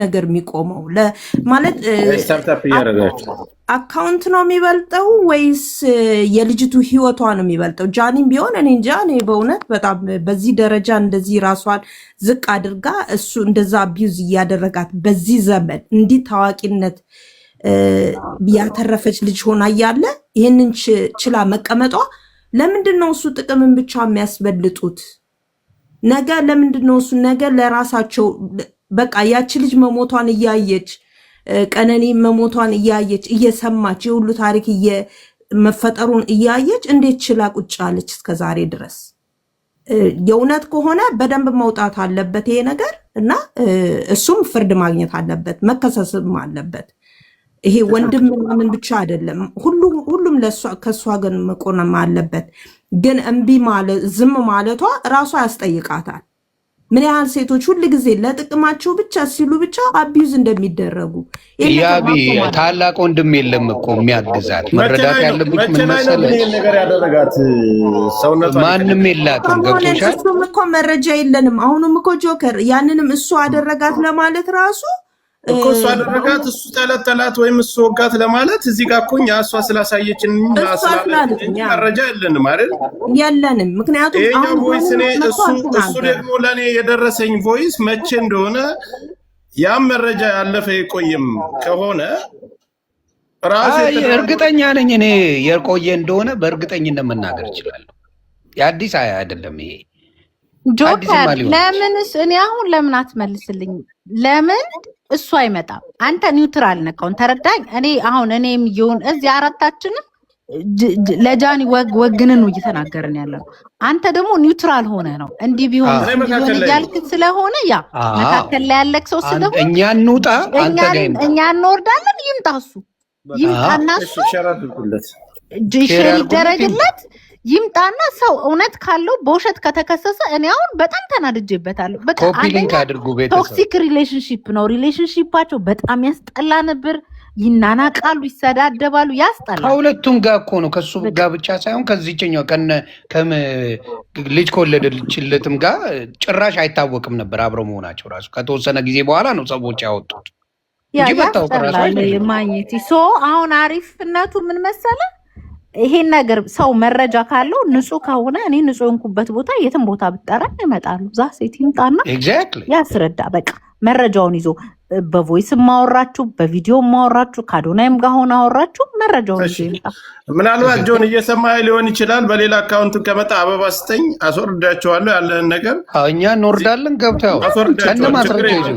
ነገር የሚቆመው ማለት ስታርታፕ እያደረጋችሁ አካውንት ነው የሚበልጠው ወይስ የልጅቱ ህይወቷ ነው የሚበልጠው? ጃኒም ቢሆን እኔ እንጃ። እኔ በእውነት በጣም በዚህ ደረጃ እንደዚህ ራሷን ዝቅ አድርጋ እሱ እንደዛ አቢዩዝ እያደረጋት በዚህ ዘመን እንዲህ ታዋቂነት ያተረፈች ልጅ ሆና እያለ ይህንን ችላ መቀመጧ ለምንድን ነው እሱ ጥቅምን ብቻ የሚያስበልጡት? ነገ ለምንድን ነው እሱ ነገ ለራሳቸው በቃ ያቺ ልጅ መሞቷን እያየች ቀነኒ መሞቷን እያየች እየሰማች የሁሉ ታሪክ መፈጠሩን እያየች እንዴት ችላ ቁጭ አለች እስከዛሬ ድረስ? የእውነት ከሆነ በደንብ መውጣት አለበት ይሄ ነገር እና እሱም ፍርድ ማግኘት አለበት፣ መከሰስም አለበት። ይሄ ወንድም ምናምን ብቻ አይደለም፣ ሁሉም ከእሷ ግን መቆም አለበት። ግን እምቢ ማለት ዝም ማለቷ ራሷ ያስጠይቃታል። ምን ያህል ሴቶች ሁሉ ጊዜ ለጥቅማቸው ብቻ ሲሉ ብቻ አቢዩዝ እንደሚደረጉ ያቢ ታላቅ ወንድም የለም እኮ የሚያግዛት። መረዳት ያለብሽ ምን መሰለሽ፣ ነገር ያደረጋት ሰውነቷ ማንም የላትም። ገብቶሻል? እሱም እኮ መረጃ የለንም። አሁንም እኮ ጆከር ያንንም እሱ አደረጋት ለማለት ራሱ እኮ እሱ አደረጋት እሱ ተለተላት ወይም እሱ ወጋት ለማለት እዚህ ጋር እኮ እሷ ስላሳየችን መረጃ የለንም አይደል? የለንም። ምክንያቱም ይሄኛው ቮይስ እሱ ደግሞ ለእኔ የደረሰኝ ቮይስ መቼ እንደሆነ ያም መረጃ ያለፈ የቆየም ከሆነ እርግጠኛ ነኝ እኔ የቆየ እንደሆነ በእርግጠኝነት መናገር እችላለሁ። የአዲስ አይደለም ይሄ ጆከር። ለምንስ እኔ አሁን ለምን አትመልስልኝ? ለምን እሱ አይመጣም? አንተ ኒውትራል ነካውን ተረዳኝ። እኔ አሁን እኔም ይሁን እዚህ አራታችንም ለጃኒ ወግንን ነው እየተናገርን ያለ ነው። አንተ ደግሞ ኒውትራል ሆነ ነው እንዲህ ቢሆን እያልክ ስለሆነ ያ መካከል ላይ ያለክ ሰው ስለሆነ እኛ እንውጣ፣ እኛ እንወርዳለን። ይምጣ እሱ ይምጣና እሱ ሼር ይደረግለት ይምጣና ሰው እውነት ካለው በውሸት ከተከሰሰ እኔ አሁን በጣም ተናድጄበታለሁ። በጣም ቶክሲክ ሪሌሽንሺፕ ነው። ሪሌሽንሺፓቸው በጣም ያስጠላ ነበር። ይናናቃሉ፣ ይሰዳደባሉ፣ ያስጠላል። ከሁለቱም ጋር እኮ ነው፣ ከሱ ጋር ብቻ ሳይሆን ከዚህኛው ልጅ ከወለደችለትም ጋር ጭራሽ አይታወቅም ነበር አብረው መሆናቸው። ራሱ ከተወሰነ ጊዜ በኋላ ነው ሰዎች ያወጡት እንጂ መታወቅ ራሱ ማግኘት አሁን አሪፍነቱ ምን መሰለ? ይሄን ነገር ሰው መረጃ ካለው ንጹህ ከሆነ እኔ ንጹህ እንኩበት ቦታ የትም ቦታ ብጠራ ይመጣሉ። ዛ ሴት ይምጣና ያስረዳ። በቃ መረጃውን ይዞ በቮይስ ማወራችሁ በቪዲዮ ማወራችሁ ከአዶናይም ጋር ሆነ አወራችሁ መረጃውን ይዞ ይምጣ። ምናልባት ጆን እየሰማ ሊሆን ይችላል። በሌላ አካውንት ከመጣ አበባ ስተኝ አስወርዳቸዋለሁ ያለን ነገር እኛ እንወርዳለን። ገብተው ከነ ማስረጃ ይዞ